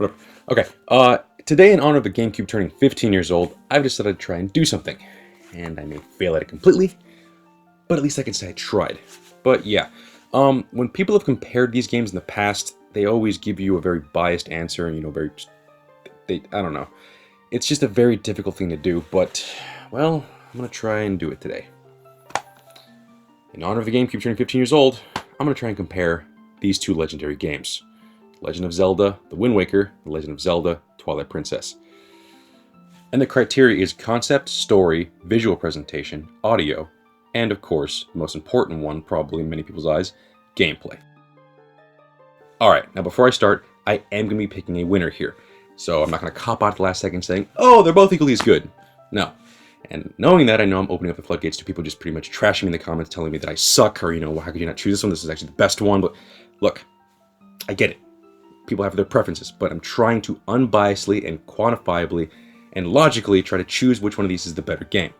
Whatever. Okay, today in honor of the GameCube turning 15 years old, I've decided to try and do something. And I may fail at it completely, but at least I can say I tried. But yeah, when people have compared these games in the past, they always give you a very biased answer, and I don't know. It's just a very difficult thing to do, but, well, I'm gonna try and do it today. In honor of the GameCube turning 15 years old, I'm gonna try and compare these two legendary games. Legend of Zelda, The Wind Waker, The Legend of Zelda, Twilight Princess. And the criteria is concept, story, visual presentation, audio, and of course, the most important one, probably in many people's eyes, gameplay. Alright, now before I start, I am going to be picking a winner here. So I'm not going to cop out at the last second saying, oh, they're both equally as good. No. And knowing that, I know I'm opening up the floodgates to people just pretty much trashing me in the comments, telling me that I suck, or, how could you not choose this one? This is actually the best one. But look, I get it. People have their preferences, but I'm trying to unbiasedly and quantifiably and logically try to choose which one of these is the better game.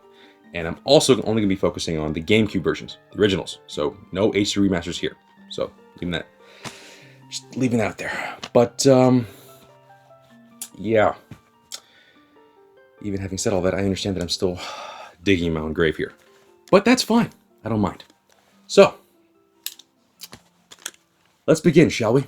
And I'm also only going to be focusing on the GameCube versions, the originals. So no HD Remasters here. So just leaving that out there. But yeah. Even having said all that, I understand that I'm still digging in my own grave here. But that's fine. I don't mind. So, let's begin, shall we?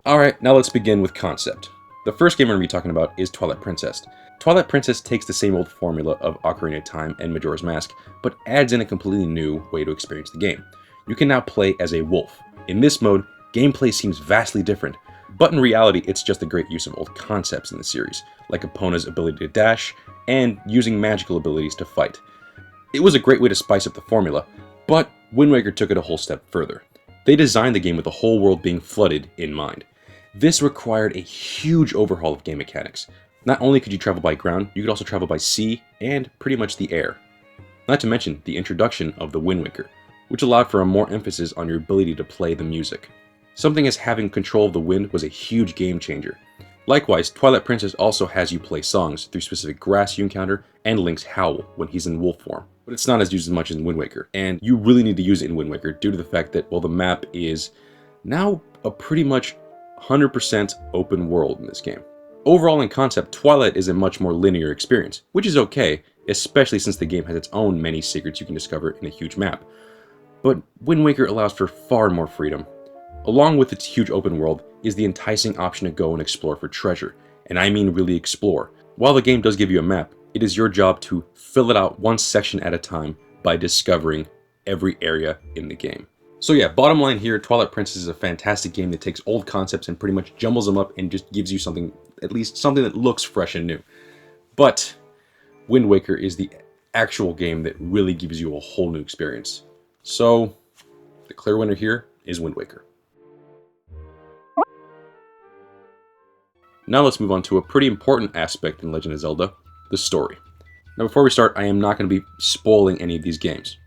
Alright, now let's begin with concept. The first game we're going to be talking about is Twilight Princess. Twilight Princess takes the same old formula of Ocarina of Time and Majora's Mask, but adds in a completely new way to experience the game. You can now play as a wolf. In this mode, gameplay seems vastly different, but in reality it's just a great use of old concepts in the series, like Epona's ability to dash, and using magical abilities to fight. It was a great way to spice up the formula, but Wind Waker took it a whole step further. They designed the game with the whole world being flooded in mind. This required a huge overhaul of game mechanics. Not only could you travel by ground, you could also travel by sea and pretty much the air. Not to mention the introduction of the Wind Waker, which allowed for a more emphasis on your ability to play the music. Something as having control of the wind was a huge game changer. Likewise, Twilight Princess also has you play songs through specific grass you encounter and Link's howl when he's in wolf form. But it's not as used as much as in Wind Waker, and you really need to use it in Wind Waker due to the fact that, well, the map is now a pretty much 100% open world in this game. Overall in concept, Twilight is a much more linear experience, which is okay, especially since the game has its own many secrets you can discover in a huge map. But Wind Waker allows for far more freedom. Along with its huge open world is the enticing option to go and explore for treasure, and I mean really explore. While the game does give you a map, it is your job to fill it out one section at a time by discovering every area in the game. So yeah, bottom line here, Twilight Princess is a fantastic game that takes old concepts and pretty much jumbles them up and just gives you something, at least something that looks fresh and new. But Wind Waker is the actual game that really gives you a whole new experience. So the clear winner here is Wind Waker. Now let's move on to a pretty important aspect in Legend of Zelda, the story. Now before we start, I am not going to be spoiling any of these games.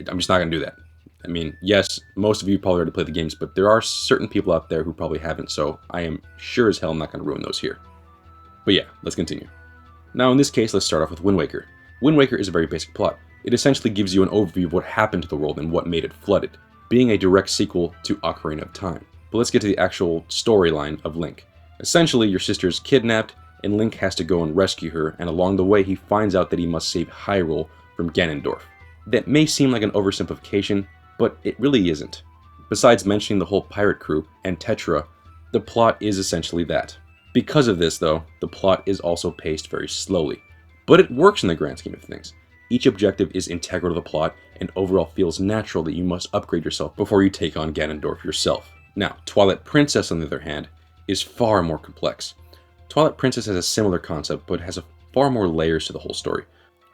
I'm just not going to do that. I mean, yes, most of you probably already played the games, but there are certain people out there who probably haven't, so I am sure as hell not going to ruin those here. But yeah, let's continue. Now in this case, let's start off with Wind Waker. Wind Waker is a very basic plot. It essentially gives you an overview of what happened to the world and what made it flooded, being a direct sequel to Ocarina of Time. But let's get to the actual storyline of Link. Essentially, your sister is kidnapped, and Link has to go and rescue her, and along the way he finds out that he must save Hyrule from Ganondorf. That may seem like an oversimplification, but it really isn't. Besides mentioning the whole pirate crew and Tetra, the plot is essentially that. Because of this though, the plot is also paced very slowly. But it works in the grand scheme of things. Each objective is integral to the plot, and overall feels natural that you must upgrade yourself before you take on Ganondorf yourself. Now, Twilight Princess on the other hand, is far more complex. Twilight Princess has a similar concept, but has far more layers to the whole story.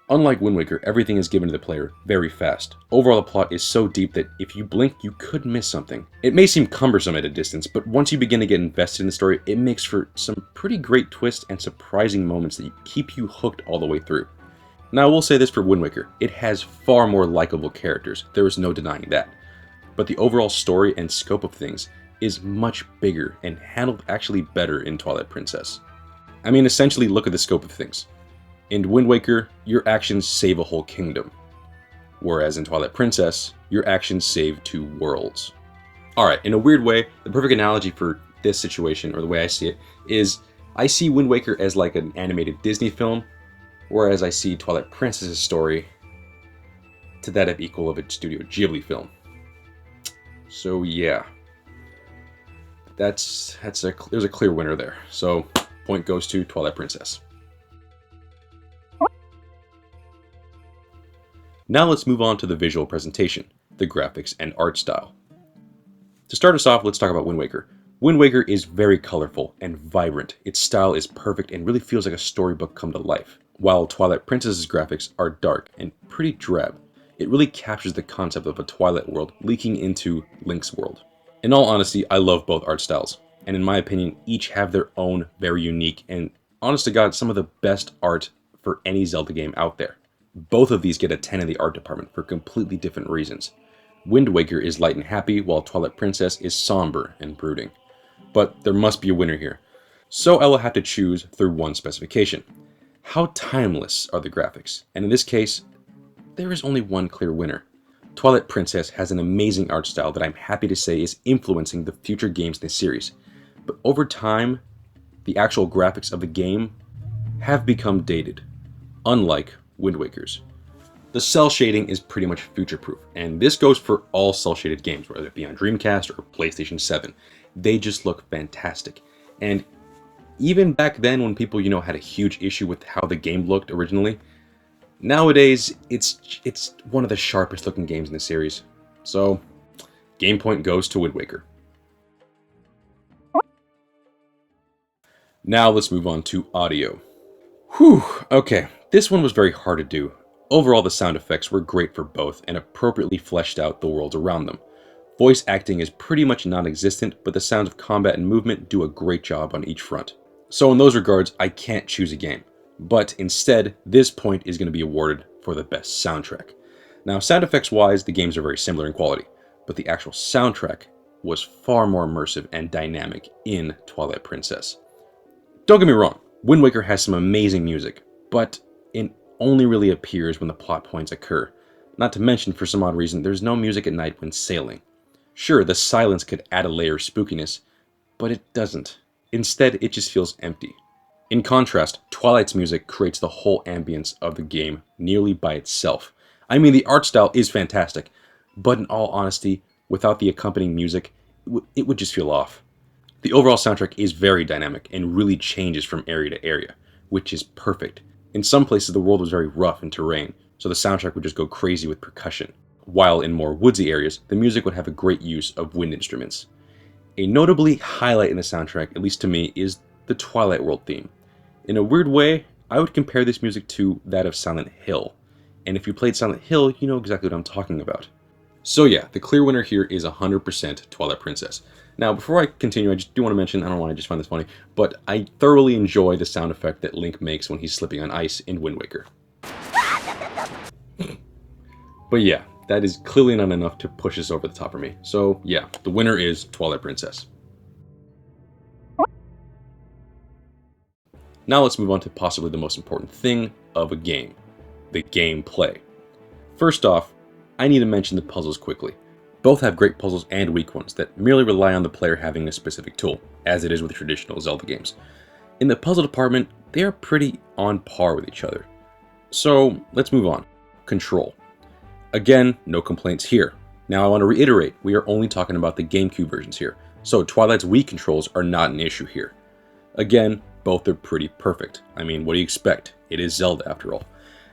Unlike Wind Waker, everything is given to the player very fast. Overall, the plot is so deep that if you blink, you could miss something. It may seem cumbersome at a distance, but once you begin to get invested in the story, it makes for some pretty great twists and surprising moments that keep you hooked all the way through. Now, I will say this for Wind Waker, it has far more likable characters, there is no denying that. But the overall story and scope of things is much bigger and handled actually better in Twilight Princess. I mean, essentially look at the scope of things. In Wind Waker, your actions save a whole kingdom. whereas in Twilight Princess, your actions save 2 worlds. Alright, in a weird way, the perfect analogy for this situation, or the way I see it, is I see Wind Waker as like an animated Disney film, whereas I see Twilight Princess's story to that of equal of a Studio Ghibli film. So yeah, there's a clear winner there. So point goes to Twilight Princess. Now let's move on to the visual presentation, the graphics and art style. To start us off, let's talk about Wind Waker. Wind Waker is very colorful and vibrant. Its style is perfect and really feels like a storybook come to life, while Twilight Princess's graphics are dark and pretty drab. It really captures the concept of a Twilight world leaking into Link's world. In all honesty, I love both art styles, and in my opinion, each have their own very unique and, honest to God, some of the best art for any Zelda game out there. Both of these get a 10 in the art department for completely different reasons. Wind Waker is light and happy, while Twilight Princess is somber and brooding. But there must be a winner here, so I will have to choose through one specification. How timeless are the graphics? And in this case, there is only one clear winner. Twilight Princess has an amazing art style that I'm happy to say is influencing the future games in the series. But over time, the actual graphics of the game have become dated, unlike Wind Waker's. The cell shading is pretty much future-proof, and this goes for all cell-shaded games, whether it be on Dreamcast or PlayStation 7. They just look fantastic. And even back then when people, had a huge issue with how the game looked originally, nowadays it's one of the sharpest looking games in the series. So, game point goes to Wind Waker. Now let's move on to audio. Whew, okay, this one was very hard to do. Overall, the sound effects were great for both and appropriately fleshed out the worlds around them. Voice acting is pretty much non-existent, but the sounds of combat and movement do a great job on each front. So in those regards, I can't choose a game. But instead, this point is going to be awarded for the best soundtrack. Now, sound effects wise, the games are very similar in quality, but the actual soundtrack was far more immersive and dynamic in Twilight Princess. Don't get me wrong, Wind Waker has some amazing music, but it only really appears when the plot points occur. Not to mention, for some odd reason, there's no music at night when sailing. Sure, the silence could add a layer of spookiness, but it doesn't. Instead, it just feels empty. In contrast, Twilight's music creates the whole ambience of the game nearly by itself. I mean, the art style is fantastic, but in all honesty, without the accompanying music, it would just feel off. The overall soundtrack is very dynamic and really changes from area to area, which is perfect. In some places, the world was very rough in terrain, so the soundtrack would just go crazy with percussion, while in more woodsy areas, the music would have a great use of wind instruments. A notably highlight in the soundtrack, at least to me, is the Twilight World theme. In a weird way, I would compare this music to that of Silent Hill, and if you played Silent Hill, you know exactly what I'm talking about. So yeah, the clear winner here is 100% Twilight Princess. Now, before I continue, I just do want to mention, I don't know why I just find this funny, but I thoroughly enjoy the sound effect that Link makes when he's slipping on ice in Wind Waker. But yeah, that is clearly not enough to push us over the top for me. So yeah, the winner is Twilight Princess. Now let's move on to possibly the most important thing of a game, the gameplay. First off, I need to mention the puzzles quickly. Both have great puzzles and weak ones that merely rely on the player having a specific tool, as it is with traditional Zelda games. In the puzzle department, they are pretty on par with each other. So let's move on. Control. Again, no complaints here. Now I want to reiterate, we are only talking about the GameCube versions here, so Twilight's Wii controls are not an issue here. Again, both are pretty perfect. I mean, what do you expect? It is Zelda after all.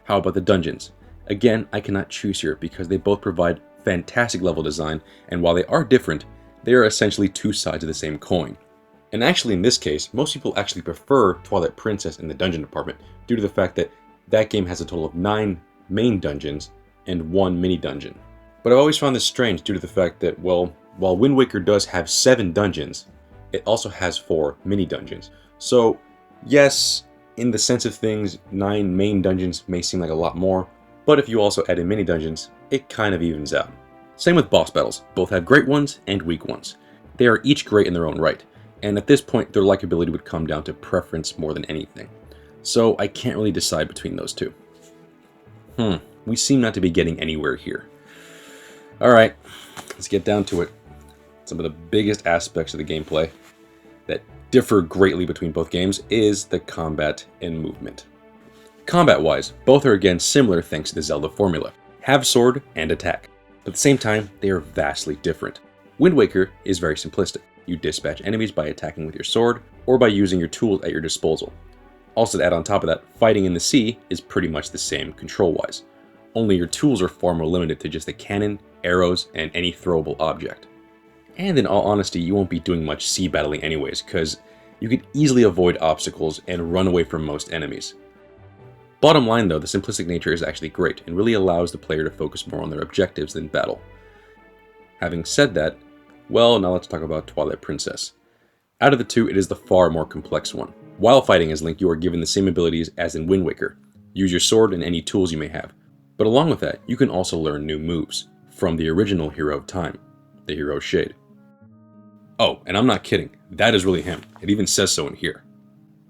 How about the dungeons? Again, I cannot choose here because they both provide fantastic level design, and while they are different, they are essentially two sides of the same coin. And actually in this case, most people actually prefer Twilight Princess in the dungeon department due to the fact that that game has a total of 9 main dungeons and 1 mini dungeon. But I've always found this strange due to the fact that, well, while Wind Waker does have 7 dungeons, it also has 4 mini dungeons. So yes, in the sense of things, 9 main dungeons may seem like a lot more, but if you also add in mini dungeons, it kind of evens out. Same with boss battles, both have great ones and weak ones. They are each great in their own right, and at this point their likability would come down to preference more than anything. So I can't really decide between those two. We seem not to be getting anywhere here. Alright, let's get down to it. Some of the biggest aspects of the gameplay that differ greatly between both games is the combat and movement. Combat-wise, both are again similar thanks to the Zelda formula. Have sword and attack. But at the same time, they are vastly different. Wind Waker is very simplistic. You dispatch enemies by attacking with your sword, or by using your tools at your disposal. Also to add on top of that, fighting in the sea is pretty much the same control-wise. Only your tools are far more limited to just a cannon, arrows, and any throwable object. And in all honesty, you won't be doing much sea battling anyways, because you can easily avoid obstacles and run away from most enemies. Bottom line though, the simplistic nature is actually great, and really allows the player to focus more on their objectives than battle. Having said that, well, now let's talk about Twilight Princess. Out of the two, it is the far more complex one. While fighting as Link, you are given the same abilities as in Wind Waker. Use your sword and any tools you may have. But along with that, you can also learn new moves, from the original Hero of Time, the Hero's Shade. Oh, and I'm not kidding, that is really him. It even says so in here.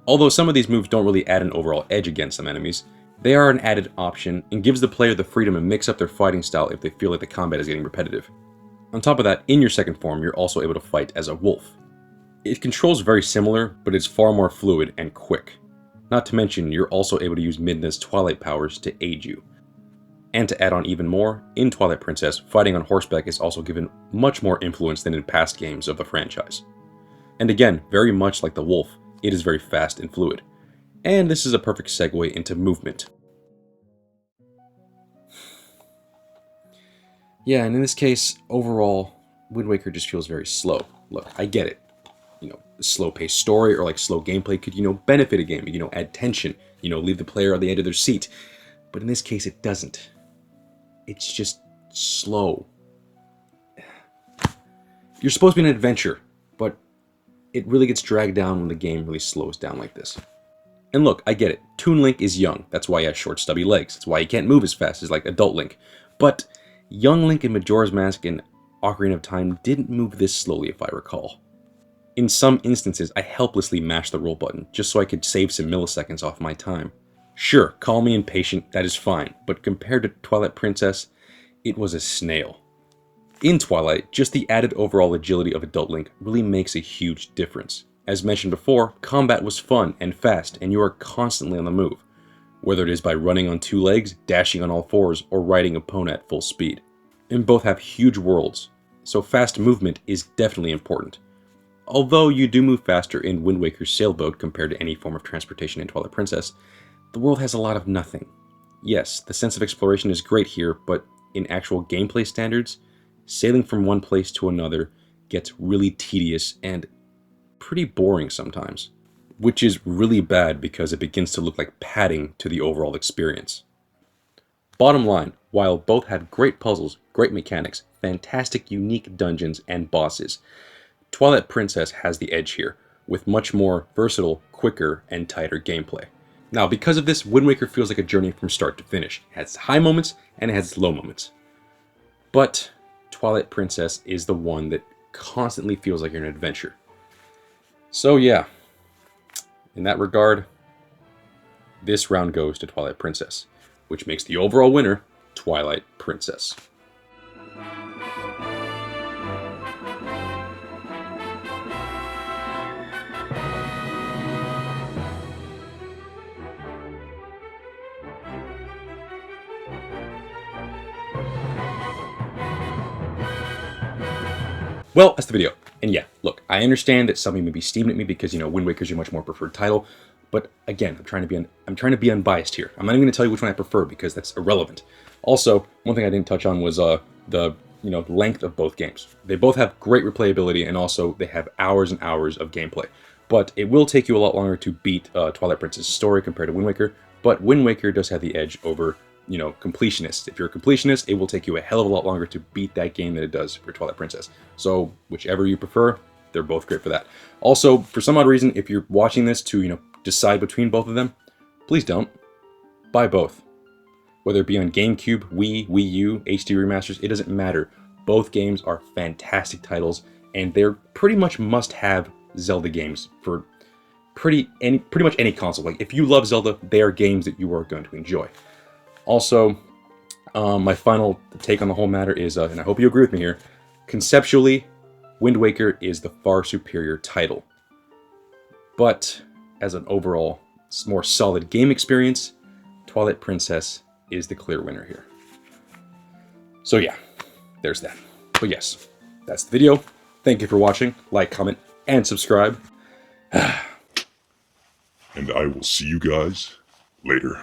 Although some of these moves don't really add an overall edge against some enemies, they are an added option and gives the player the freedom to mix up their fighting style if they feel like the combat is getting repetitive. On top of that, in your second form, you're also able to fight as a wolf. It controls very similar, but it's far more fluid and quick. Not to mention, you're also able to use Midna's Twilight powers to aid you. And to add on even more, in Twilight Princess, fighting on horseback is also given much more influence than in past games of the franchise. And again, very much like the wolf, it is very fast and fluid. And this is a perfect segue into movement. Yeah, and in this case, overall, Wind Waker just feels very slow. Look, I get it. A slow-paced story or like slow gameplay could, benefit a game, add tension, leave the player on the edge of their seat. But in this case, it doesn't. It's just slow. You're supposed to be an adventure, but it really gets dragged down when the game really slows down like this. And look, I get it. Toon Link is young. That's why he has short, stubby legs. That's why he can't move as fast as like adult Link. But young Link in Majora's Mask and Ocarina of Time didn't move this slowly, if I recall. In some instances, I helplessly mashed the roll button, just so I could save some milliseconds off my time. Sure, call me impatient, that is fine, but compared to Twilight Princess, it was a snail. In Twilight, just the added overall agility of adult Link really makes a huge difference. As mentioned before, combat was fun and fast, and you are constantly on the move, whether it is by running on two legs, dashing on all fours, or riding a pony at full speed. And both have huge worlds, so fast movement is definitely important. Although you do move faster in Wind Waker's sailboat compared to any form of transportation in Twilight Princess, the world has a lot of nothing. Yes, the sense of exploration is great here, but in actual gameplay standards, sailing from one place to another gets really tedious and pretty boring sometimes. Which is really bad because it begins to look like padding to the overall experience. Bottom line, while both have great puzzles, great mechanics, fantastic unique dungeons and bosses, Twilight Princess has the edge here, with much more versatile, quicker, and tighter gameplay. Now, because of this, Wind Waker feels like a journey from start to finish. It has high moments, and it has low moments. But Twilight Princess is the one that constantly feels like you're an adventure. So yeah, in that regard, this round goes to Twilight Princess, which makes the overall winner Twilight Princess. Well, that's the video. And yeah, look, I understand that some of you may be steaming at me because, Wind Waker is your much more preferred title. But again, I'm trying to be unbiased here. I'm not even going to tell you which one I prefer because that's irrelevant. Also, one thing I didn't touch on was the length of both games. They both have great replayability, and also they have hours and hours of gameplay. But it will take you a lot longer to beat Twilight Princess' story compared to Wind Waker. But Wind Waker does have the edge over completionists. If you're a completionist, it will take you a hell of a lot longer to beat that game than it does for Twilight Princess. So whichever you prefer, they're both great for that. Also, for some odd reason, if you're watching this to decide between both of them, please don't. Buy both. Whether it be on GameCube, Wii, Wii U, HD Remasters, it doesn't matter. Both games are fantastic titles, and they're pretty much must-have Zelda games for pretty much any console. Like, if you love Zelda, they are games that you are going to enjoy. Also, My final take on the whole matter is, and I hope you agree with me here, conceptually, Wind Waker is the far superior title. But as an overall more solid game experience, Twilight Princess is the clear winner here. So yeah, there's that. But yes, that's the video. Thank you for watching. Like, comment, and subscribe. And I will see you guys later.